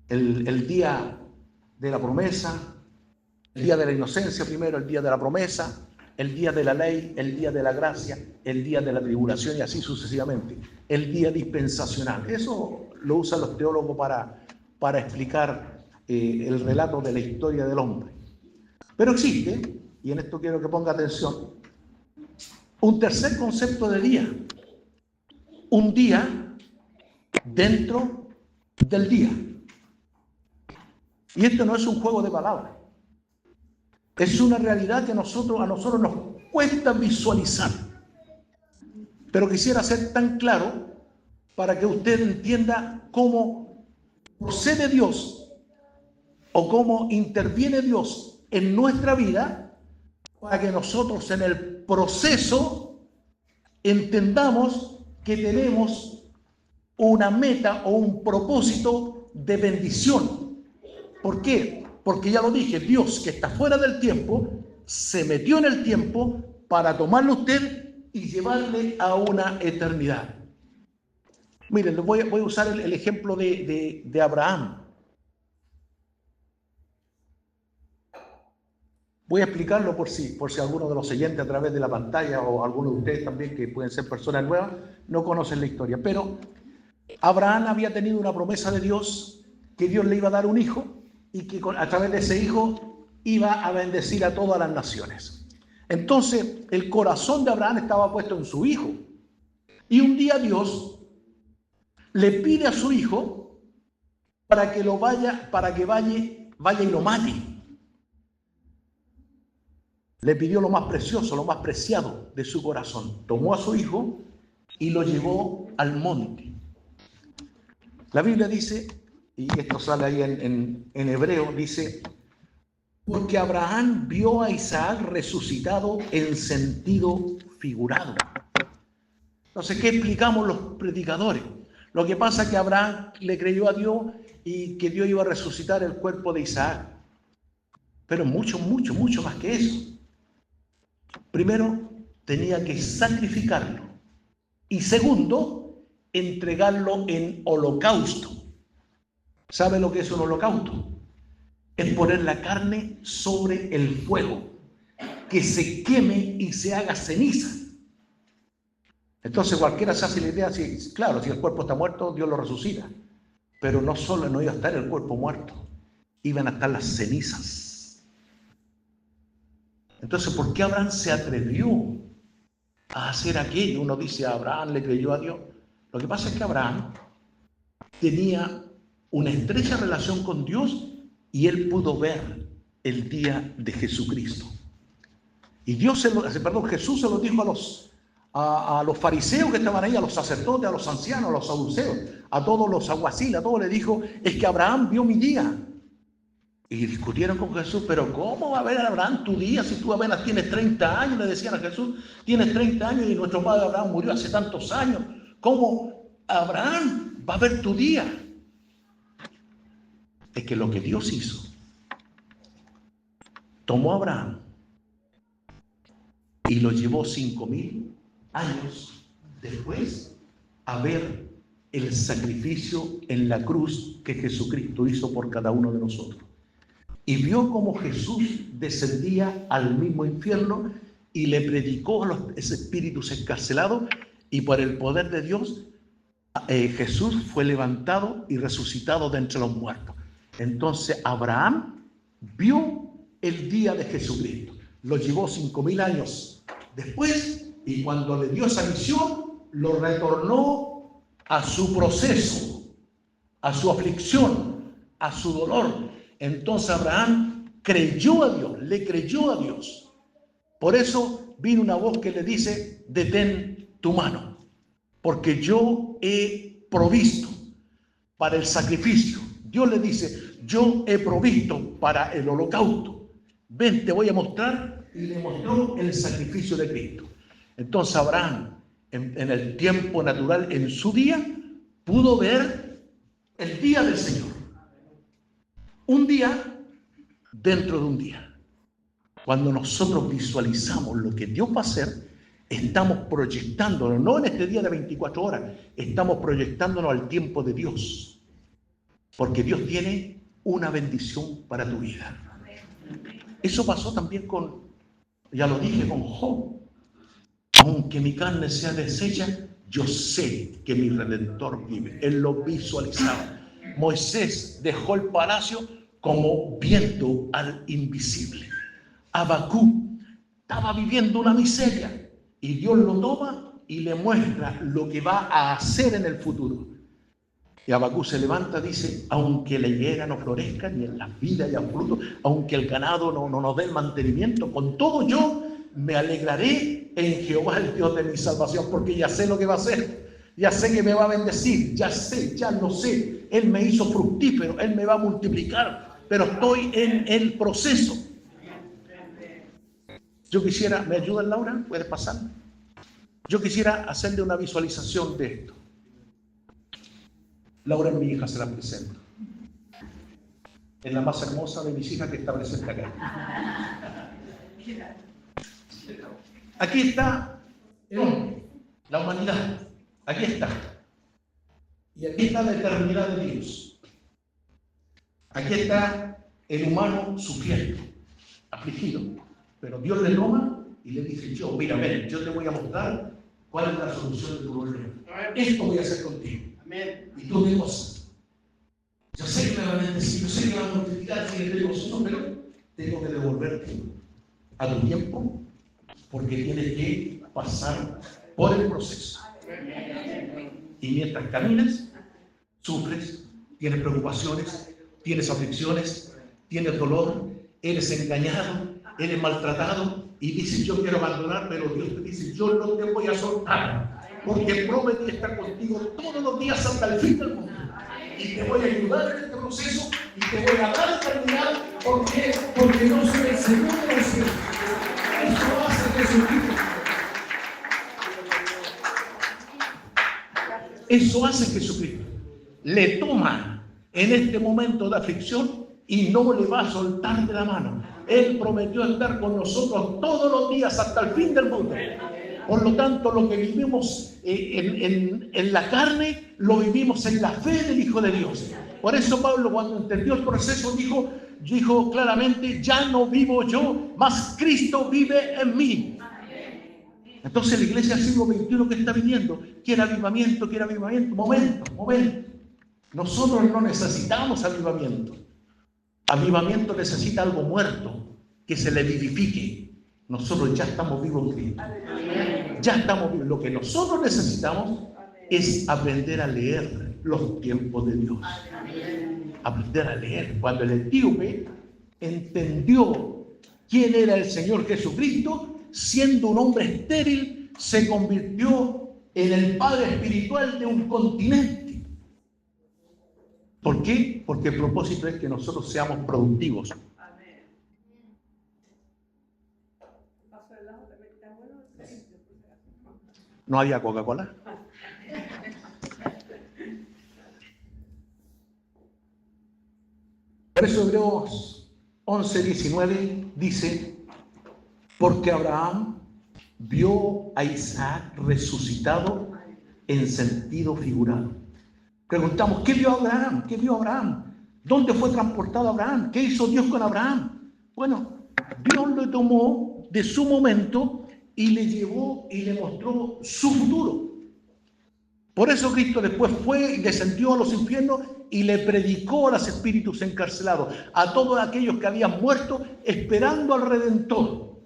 El día de la promesa, el día de la inocencia primero, el día de la promesa, el día de la ley, el día de la gracia, el día de la tribulación y así sucesivamente. El día dispensacional. Eso lo usan los teólogos para explicar el relato de la historia del hombre. Pero existe, y en esto quiero que ponga atención, un tercer concepto de día. Un día dentro del día. Y esto no es un juego de palabras. Es una realidad que a nosotros nos cuesta visualizar. Pero quisiera ser tan claro para que usted entienda cómo procede Dios o cómo interviene Dios en nuestra vida para que nosotros en el proceso entendamos que tenemos una meta o un propósito de bendición. ¿Por qué? Porque ya lo dije, Dios que está fuera del tiempo, se metió en el tiempo para tomarlo usted y llevarle a una eternidad. Miren, voy a usar el ejemplo de Abraham. Voy a explicarlo por si alguno de los oyentes a través de la pantalla o algunos de ustedes también, que pueden ser personas nuevas, no conocen la historia. Pero Abraham había tenido una promesa de Dios, que Dios le iba a dar un hijo y que a través de ese hijo iba a bendecir a todas las naciones. Entonces, el corazón de Abraham estaba puesto en su hijo. Y un día Dios le pide a su hijo para que vaya y lo mate. Le pidió lo más precioso, lo más preciado de su corazón. Tomó a su hijo y lo llevó al monte. La Biblia dice, y esto sale ahí en hebreo, dice, porque Abraham vio a Isaac resucitado en sentido figurado. Entonces, ¿qué explicamos los predicadores? Lo que pasa es que Abraham le creyó a Dios y que Dios iba a resucitar el cuerpo de Isaac. Pero mucho más que eso. Primero, tenía que sacrificarlo. Y segundo, entregarlo en holocausto. ¿Sabe lo que es un holocausto? Es poner la carne sobre el fuego, que se queme y se haga ceniza. Entonces cualquiera se hace la idea, claro, si el cuerpo está muerto, Dios lo resucita. Pero no solo no iba a estar el cuerpo muerto, iban a estar las cenizas. Entonces, ¿por qué Abraham se atrevió a hacer aquello? Uno dice, Abraham le creyó a Dios. Lo que pasa es que Abraham tenía una estrecha relación con Dios y él pudo ver el día de Jesucristo. Y Jesús se lo dijo a los fariseos que estaban ahí, a los sacerdotes, a los ancianos, a los saduceos, a todos los alguaciles, a todos les dijo, es que Abraham vio mi día. Y discutieron con Jesús, pero ¿cómo va a ver Abraham tu día si tú apenas tienes 30 años? Le decían a Jesús, tienes 30 años y nuestro padre Abraham murió hace tantos años. ¿Cómo Abraham va a ver tu día? Es que lo que Dios hizo, tomó a Abraham y lo llevó 5,000 años después a ver el sacrificio en la cruz que Jesucristo hizo por cada uno de nosotros. Y vio cómo Jesús descendía al mismo infierno y le predicó a los espíritus encarcelados, y por el poder de Dios Jesús fue levantado y resucitado de entre los muertos. Entonces Abraham vio el día de Jesucristo, lo llevó 5,000 años después, y cuando le dio esa misión lo retornó a su proceso, a su aflicción, a su dolor. Entonces Abraham creyó a Dios, le creyó a Dios. Por eso vino una voz que le dice, detén tu mano, porque yo he provisto para el sacrificio. Dios le dice, yo he provisto para el holocausto. Ven, te voy a mostrar y le mostró el sacrificio de Cristo. Entonces Abraham, en el tiempo natural, en su día, pudo ver el día del Señor. Un día dentro de un día. Cuando nosotros visualizamos lo que Dios va a hacer, estamos proyectándonos, no en este día de 24 horas, estamos proyectándonos al tiempo de Dios. Porque Dios tiene una bendición para tu vida. Eso pasó también ya lo dije, con Job. Aunque mi carne sea deshecha, yo sé que mi Redentor vive. Él lo visualizaba. Moisés dejó el palacio como viendo al invisible. Habacuc estaba viviendo una miseria y Dios lo toma y le muestra lo que va a hacer en el futuro. Y Habacuc se levanta y dice: aunque la higuera no florezca, ni en las vidas haya fruto, aunque el ganado no nos dé el mantenimiento, con todo yo me alegraré en Jehová, el Dios de mi salvación, porque ya sé lo que va a hacer, ya sé que me va a bendecir, ya lo sé, Él me hizo fructífero, Él me va a multiplicar, pero estoy en el proceso. Yo quisiera, ¿me ayuda Laura? ¿Puedes pasar? Yo quisiera hacerle una visualización de esto. Laura es mi hija, se la presento. Es la más hermosa de mis hijas que está presente acá. Aquí está el hombre, la humanidad. Aquí está. Y aquí está la eternidad de Dios. Aquí está el humano sufriendo, afligido. Pero Dios le toma y le dice: mira, ven, yo te voy a mostrar cuál es la solución de tu problema. Esto voy a hacer contigo. Y tú me gozas. Yo sé que me va a bendecir, yo sé que me va a multiplicar, si le digo eso, pero tengo que devolverte a tu tiempo, porque tienes que pasar por el proceso. Y mientras caminas, sufres, tienes preocupaciones, tienes aflicciones, tienes dolor, eres engañado, eres maltratado y dices: yo quiero abandonar, pero Dios te dice: yo no te voy a soltar, porque prometí estar contigo todos los días hasta el fin del mundo. Y te voy a ayudar en este proceso y te voy a dar eternidad. ¿Por qué? Porque no soy el Señor de los cielos. Eso hace Jesucristo. Eso hace Jesucristo. Le toma en este momento de aflicción y no le va a soltar de la mano. Él prometió estar con nosotros todos los días hasta el fin del mundo. Por lo tanto, lo que vivimos en la carne, lo vivimos en la fe del Hijo de Dios. Por eso Pablo, cuando entendió el proceso, dijo claramente: ya no vivo yo, mas Cristo vive en mí. Entonces la iglesia del siglo XXI que está viviendo, quiere avivamiento, momento. Nosotros no necesitamos avivamiento. Avivamiento necesita algo muerto, que se le vivifique. Nosotros ya estamos vivos en Cristo. Ya estamos vivos. Lo que nosotros necesitamos es aprender a leer los tiempos de Dios. Aprender a leer. Cuando el etíope entendió quién era el Señor Jesucristo, siendo un hombre estéril, se convirtió en el padre espiritual de un continente. ¿Por qué? Porque el propósito es que nosotros seamos productivos. ¿No había Coca-Cola? Por eso Hebreos 11:19 dice: porque Abraham vio a Isaac resucitado en sentido figurado. Preguntamos: ¿qué vio Abraham? ¿Qué vio Abraham? ¿Dónde fue transportado Abraham? ¿Qué hizo Dios con Abraham? Bueno, Dios lo tomó de su momento y le llevó y le mostró su futuro. Por eso Cristo después fue y descendió a los infiernos y le predicó a los espíritus encarcelados, a todos aquellos que habían muerto esperando al Redentor.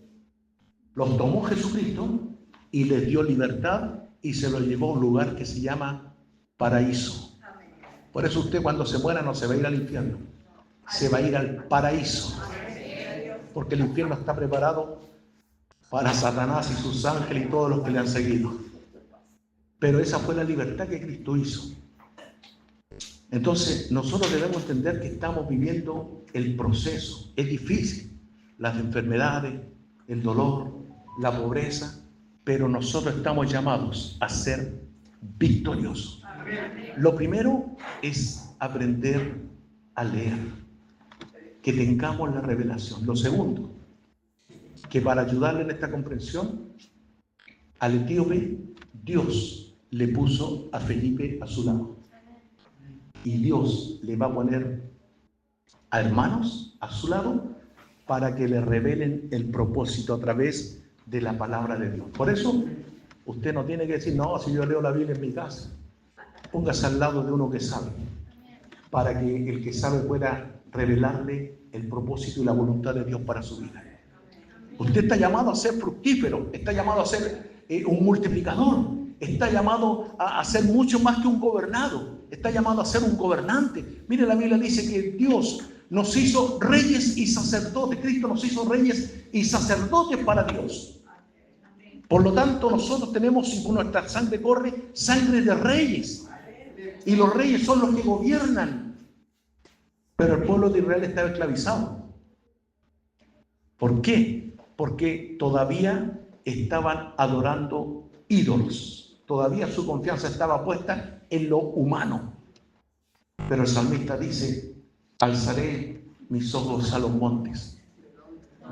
Los tomó Jesucristo y les dio libertad y se los llevó a un lugar que se llama paraíso. Por eso usted, cuando se muera, no se va a ir al infierno, se va a ir al paraíso, porque el infierno está preparado para Satanás y sus ángeles y todos los que le han seguido. Pero esa fue la libertad que Cristo hizo. Entonces, nosotros debemos entender que estamos viviendo el proceso. Es difícil. Las enfermedades, el dolor, la pobreza, pero nosotros estamos llamados a ser victoriosos. Lo primero es aprender a leer, que tengamos la revelación. Lo segundo, que para ayudarle en esta comprensión, al etíope, Dios le puso a Felipe a su lado. Y Dios le va a poner a hermanos a su lado para que le revelen el propósito a través de la palabra de Dios. Por eso, usted no tiene que decir, no, si yo leo la Biblia en mi casa. Póngase al lado de uno que sabe, para que el que sabe pueda revelarle el propósito y la voluntad de Dios para su vida. Usted está llamado a ser fructífero, está llamado a ser un multiplicador, está llamado a ser mucho más que un gobernado, está llamado a ser un gobernante. Mire, la Biblia dice que Dios nos hizo reyes y sacerdotes. Cristo nos hizo reyes y sacerdotes para Dios. Por lo tanto, nosotros tenemos, y por nuestra sangre corre, sangre de reyes. Y los reyes son los que gobiernan. Pero el pueblo de Israel estaba esclavizado. ¿Por qué? Porque todavía estaban adorando ídolos. Todavía su confianza estaba puesta en lo humano. Pero el salmista dice, alzaré mis ojos a los montes.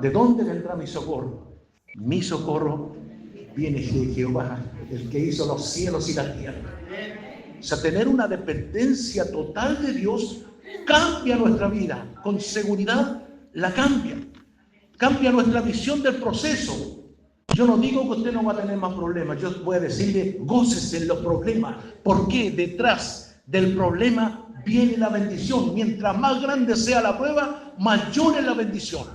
¿De dónde vendrá mi socorro? Mi socorro viene de Jehová, el que hizo los cielos y la tierra. O sea, tener una dependencia total de Dios cambia nuestra vida. Con seguridad la cambia. Cambia nuestra visión del proceso. Yo no digo que usted no va a tener más problemas. Yo voy a decirle, gócese en los problemas. Porque detrás del problema viene la bendición. Mientras más grande sea la prueba, mayor es la bendición.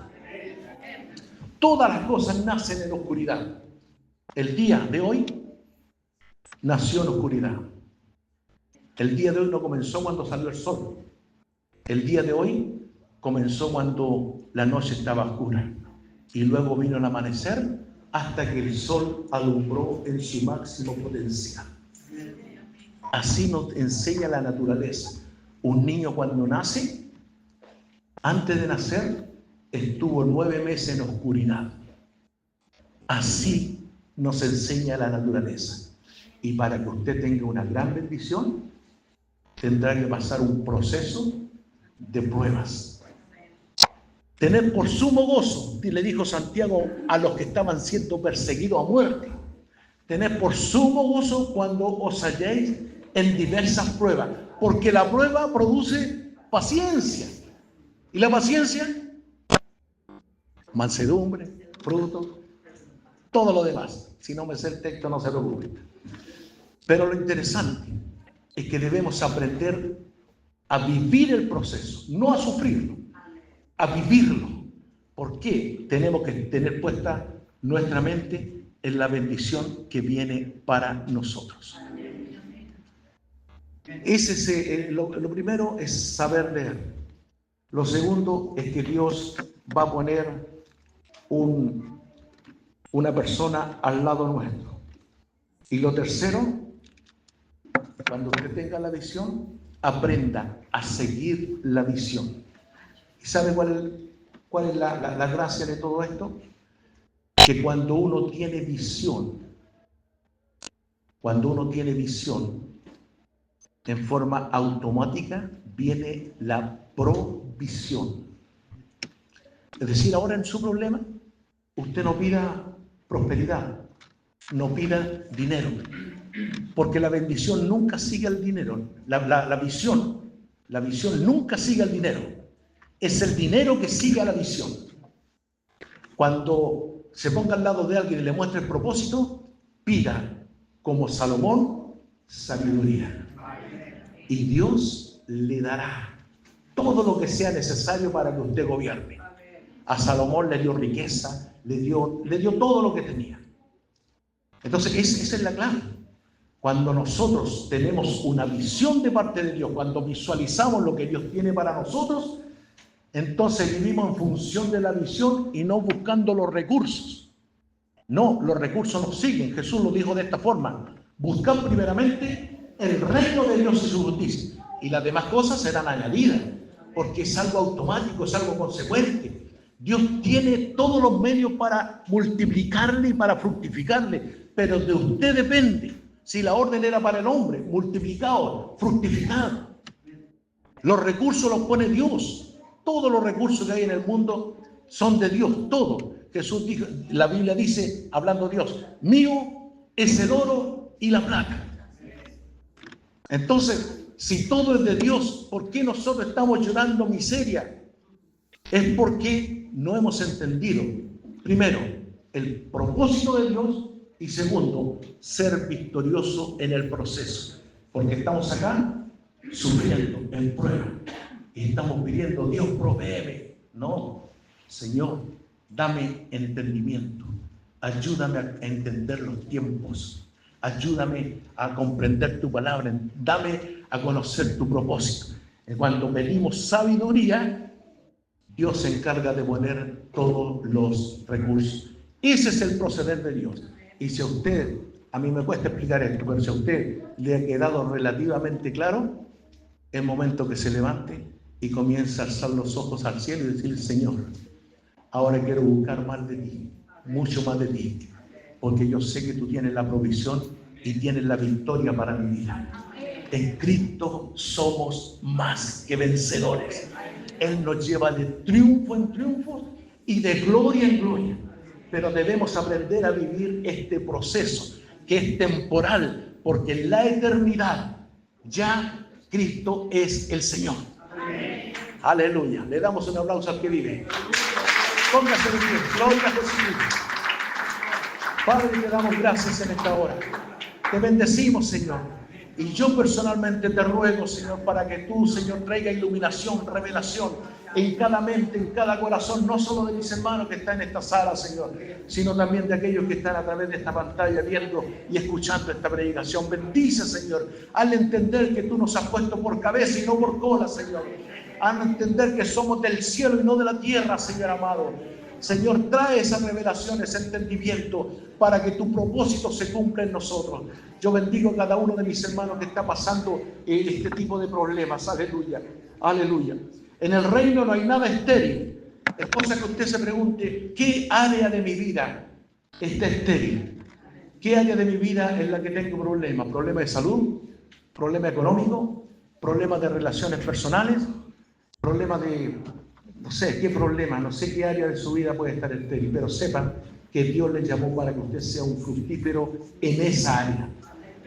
Todas las cosas nacen en oscuridad. El día de hoy nació en oscuridad. El día de hoy no comenzó cuando salió el sol. El día de hoy comenzó cuando la noche estaba oscura. Y luego vino el amanecer hasta que el sol alumbró en su máximo potencial. Así nos enseña la naturaleza. Un niño cuando nace, antes de nacer, estuvo 9 meses en oscuridad. Así nos enseña la naturaleza. Y para que usted tenga una gran bendición, tendrá que pasar un proceso de pruebas. Tener por sumo gozo, le dijo Santiago a los que estaban siendo perseguidos a muerte. Tener por sumo gozo cuando os halléis en diversas pruebas, porque la prueba produce paciencia. ¿Y la paciencia? Mansedumbre, fruto, todo lo demás. Si no me sé el texto, no se preocupe. Pero lo interesante es que debemos aprender a vivir el proceso, no a sufrirlo, a vivirlo. ¿Por qué? Tenemos que tener puesta nuestra mente en la bendición que viene para nosotros. Lo primero es saber leer. Lo segundo es que Dios va a poner una persona al lado nuestro. Y lo tercero, cuando usted tenga la visión, aprenda a seguir la visión. ¿Y sabe cuál es la gracia de todo esto? Que cuando uno tiene visión, en forma automática viene la provisión. Es decir, ahora en su problema, usted no pida prosperidad, no pida dinero, porque la bendición nunca sigue al dinero. La visión nunca sigue al dinero. Es el dinero que sigue a la visión. Cuando se ponga al lado de alguien y le muestre el propósito, pida, como Salomón, sabiduría. Y Dios le dará todo lo que sea necesario para que usted gobierne. A Salomón le dio riqueza, le dio todo lo que tenía. Entonces, esa es la clave. Cuando nosotros tenemos una visión de parte de Dios, cuando visualizamos lo que Dios tiene para nosotros, entonces vivimos en función de la visión y no buscando los recursos. No, los recursos nos siguen. Jesús lo dijo de esta forma: buscad primeramente el reino de Dios y su justicia, y las demás cosas serán añadidas, porque es algo automático, es algo consecuente. Dios tiene todos los medios para multiplicarle y para fructificarle, pero de usted depende. Si la orden era para el hombre, multiplicado, fructificado. Los recursos los pone Dios. Todos los recursos que hay en el mundo son de Dios, todo. Jesús dijo, la Biblia dice, hablando Dios, mío es el oro y la plata. Entonces, si todo es de Dios, ¿por qué nosotros estamos llorando miseria? Es porque no hemos entendido, primero, el propósito de Dios y segundo, ser victorioso en el proceso. Porque estamos acá sufriendo en prueba y estamos pidiendo, Dios, provéeme. No, Señor, dame entendimiento, ayúdame a entender los tiempos, ayúdame a comprender tu palabra, dame a conocer tu propósito. Y cuando pedimos sabiduría, Dios se encarga de poner todos los recursos. Ese es el proceder de Dios. Y si a usted, a mí me cuesta explicar esto, pero si a usted le ha quedado relativamente claro, es momento que se levante y comience a alzar los ojos al cielo y decir, Señor, ahora quiero buscar más de ti, mucho más de ti, porque yo sé que tú tienes la provisión y tienes la victoria para mi vida. En Cristo somos más que vencedores. Él nos lleva de triunfo en triunfo y de gloria en gloria. Pero debemos aprender a vivir este proceso, que es temporal, porque en la eternidad ya Cristo es el Señor. Aleluya. Le damos un aplauso al que vive. Póngase de pie. Gloria a Jesús. Padre, te damos gracias en esta hora. Te bendecimos, Señor. Y yo personalmente te ruego, Señor, para que tú, Señor, traiga iluminación, revelación en cada mente, en cada corazón, no solo de mis hermanos que están en esta sala, Señor, sino también de aquellos que están a través de esta pantalla viendo y escuchando esta predicación. Bendice, Señor, al entender que tú nos has puesto por cabeza y no por cola, Señor. Al entender que somos del cielo y no de la tierra, Señor amado. Señor, trae esa revelación, ese entendimiento para que tu propósito se cumpla en nosotros. Yo bendigo a cada uno de mis hermanos que está pasando este tipo de problemas. Aleluya, aleluya. En el reino no hay nada estéril. Es cosa que usted se pregunte, ¿qué área de mi vida está estéril? ¿Qué área de mi vida en la que tengo problemas? ¿Problemas de salud? ¿Problemas económicos? ¿Problemas de relaciones personales? ¿Problemas de... no sé qué problema, no sé qué área de su vida puede estar estéril, pero sepan que Dios le llamó para que usted sea un fructífero en esa área.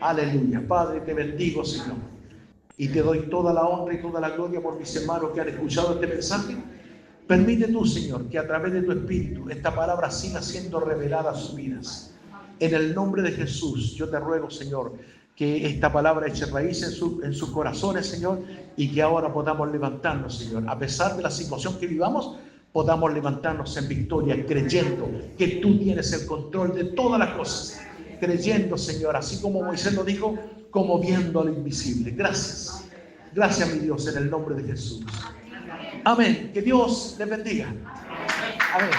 Aleluya. Padre, te bendigo, Señor. Y te doy toda la honra y toda la gloria por mis hermanos que han escuchado este mensaje. Permite tú, Señor, que a través de tu Espíritu esta palabra siga siendo revelada a sus vidas. En el nombre de Jesús, yo te ruego, Señor, que esta palabra eche raíz en sus corazones, Señor, y que ahora podamos levantarnos, Señor. A pesar de la situación que vivamos, podamos levantarnos en victoria, creyendo que tú tienes el control de todas las cosas. Creyendo, Señor, así como Moisés lo dijo, como viendo a lo invisible. Gracias. Gracias, mi Dios, en el nombre de Jesús. Amén. Que Dios les bendiga. Amén.